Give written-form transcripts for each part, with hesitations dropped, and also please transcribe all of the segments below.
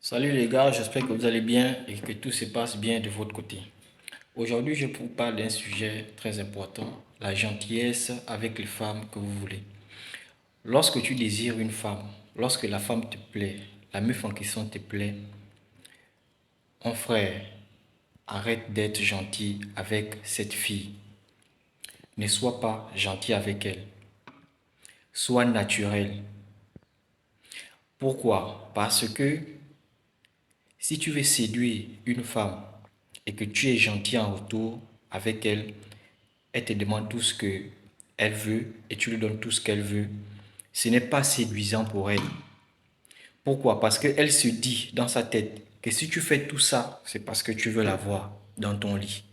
Salut les gars, j'espère que vous allez bien et que tout se passe bien de votre côté. Aujourd'hui, je vous parle d'un sujet très important, la gentillesse avec les femmes que vous voulez. Lorsque tu désires une femme, lorsque la femme te plaît, la meuf en question te plaît, mon frère, arrête d'être gentil avec cette fille. Ne sois pas gentil avec elle. Sois naturel. Pourquoi? Parce que si tu veux séduire une femme et que tu es gentil en retour avec elle, elle te demande tout ce que elle veut et tu lui donnes tout ce qu'elle veut, ce n'est pas séduisant pour elle. Pourquoi? Parce qu'elle se dit dans sa tête que si tu fais tout ça, c'est parce que tu veux la voir dans ton lit.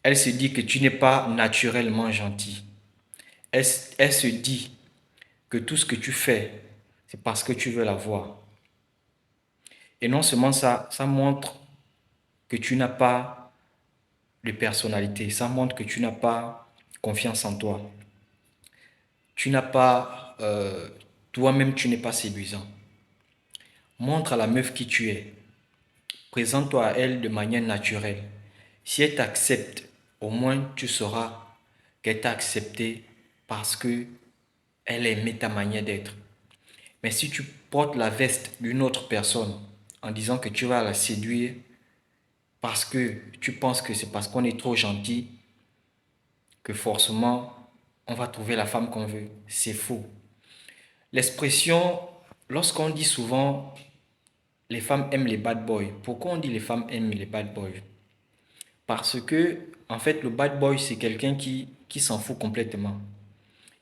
Elle se dit que tu n'es pas naturellement gentil. Elle se dit que tout ce que tu fais, c'est parce que tu veux la voir. Et non seulement ça, ça montre que tu n'as pas de personnalité, ça montre que tu n'as pas confiance en toi. Tu n'as pas, toi-même, tu n'es pas séduisant. Montre à la meuf qui tu es. Présente-toi à elle de manière naturelle. Si elle t'accepte, au moins tu sauras qu'elle t'a accepté parce que elle aimait ta manière d'être. Mais si tu portes la veste d'une autre personne en disant que tu vas la séduire parce que tu penses que c'est parce qu'on est trop gentil que forcément on va trouver la femme qu'on veut, c'est faux. L'expression, lorsqu'on dit souvent les femmes aiment les bad boys, pourquoi on dit les femmes aiment les bad boys? Parce que, en fait, le bad boy, c'est quelqu'un qui s'en fout complètement.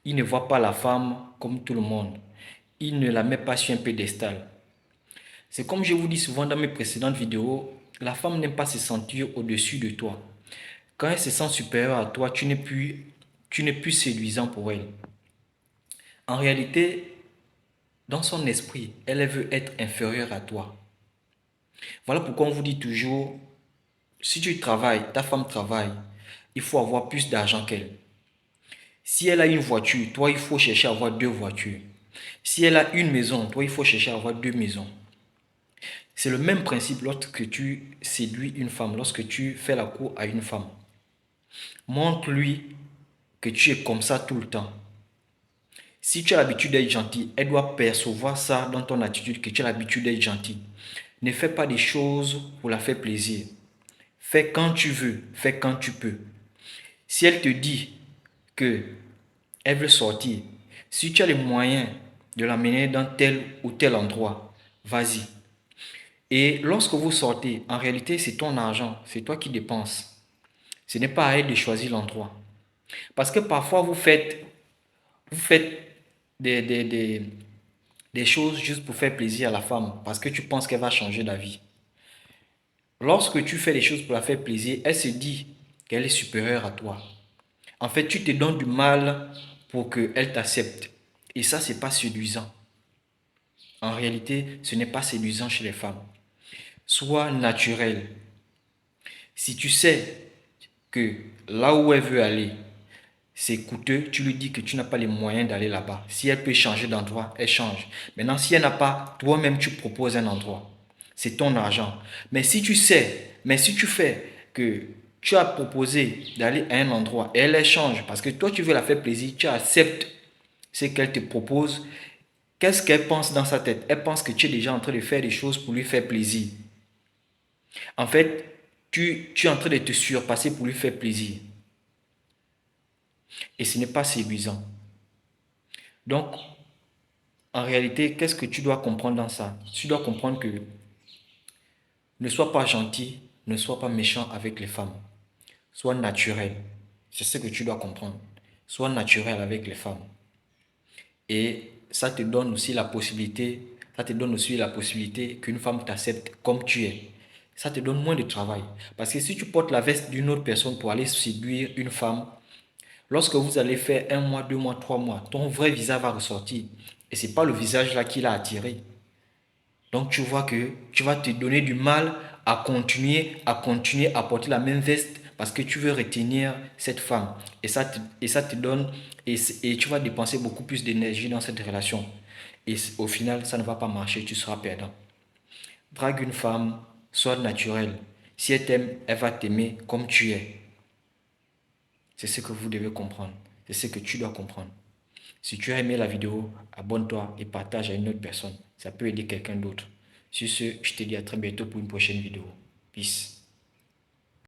Il ne voit pas la femme comme tout le monde. Il ne la met pas sur un pédestal. C'est comme je vous dis souvent dans mes précédentes vidéos, la femme n'aime pas se sentir au-dessus de toi. Quand elle se sent supérieure à toi, tu n'es plus séduisant pour elle. En réalité, dans son esprit, elle veut être inférieure à toi. Voilà pourquoi on vous dit toujours, si tu travailles, ta femme travaille, il faut avoir plus d'argent qu'elle. Si elle a une voiture, toi, il faut chercher à avoir deux voitures. Si elle a une maison, toi, il faut chercher à avoir deux maisons. C'est le même principe lorsque tu séduis une femme, lorsque tu fais la cour à une femme. Montre-lui que tu es comme ça tout le temps. Si tu as l'habitude d'être gentil, elle doit percevoir ça dans ton attitude, que tu as l'habitude d'être gentil. Ne fais pas des choses pour la faire plaisir. Fais quand tu veux, fais quand tu peux. Si elle te dit que elle veut sortir, si tu as les moyens de l'amener dans tel ou tel endroit, vas-y. Et lorsque vous sortez, en réalité, c'est ton argent, c'est toi qui dépenses. Ce n'est pas à elle de choisir l'endroit. Parce que parfois, vous faites des, des, des, des choses juste pour faire plaisir à la femme, parce que tu penses qu'elle va changer d'avis. Lorsque tu fais les choses pour la faire plaisir, elle se dit qu'elle est supérieure à toi. En fait, tu te donnes du mal pour qu'elle t'accepte. Et ça, c'est pas séduisant. En réalité, ce n'est pas séduisant chez les femmes. Sois naturel. Si tu sais que là où elle veut aller, c'est coûteux, tu lui dis que tu n'as pas les moyens d'aller là-bas. Si elle peut changer d'endroit, elle change. Maintenant, si elle n'a pas, toi-même, tu proposes un endroit. C'est ton argent. Mais si tu fais que tu as proposé d'aller à un endroit et elle change parce que toi, tu veux la faire plaisir, tu acceptes ce qu'elle te propose, qu'est-ce qu'elle pense dans sa tête? Elle pense que tu es déjà en train de faire des choses pour lui faire plaisir. En fait, tu es en train de te surpasser pour lui faire plaisir. Et ce n'est pas séduisant. Donc, en réalité, qu'est-ce que tu dois comprendre dans ça? Tu dois comprendre que ne sois pas gentil, ne sois pas méchant avec les femmes. Sois naturel. C'est ce que tu dois comprendre. Sois naturel avec les femmes. Et ça te donne aussi la possibilité qu'une femme t'accepte comme tu es. Ça te donne moins de travail. Parce que si tu portes la veste d'une autre personne pour aller séduire une femme, lorsque vous allez faire un mois, 2 mois, 3 mois, ton vrai visage va ressortir. Et ce n'est pas le visage là qui l'a attiré. Donc tu vois que tu vas te donner du mal à continuer à porter la même veste parce que tu veux retenir cette femme. Et ça te donne, et tu vas dépenser beaucoup plus d'énergie dans cette relation. Et au final, ça ne va pas marcher, tu seras perdant. Drague une femme, sois naturel. Si elle t'aime, elle va t'aimer comme tu es. C'est ce que vous devez comprendre. C'est ce que tu dois comprendre. Si tu as aimé la vidéo, abonne-toi et partage à une autre personne. Ça peut aider quelqu'un d'autre. Sur ce, je te dis à très bientôt pour une prochaine vidéo. Peace.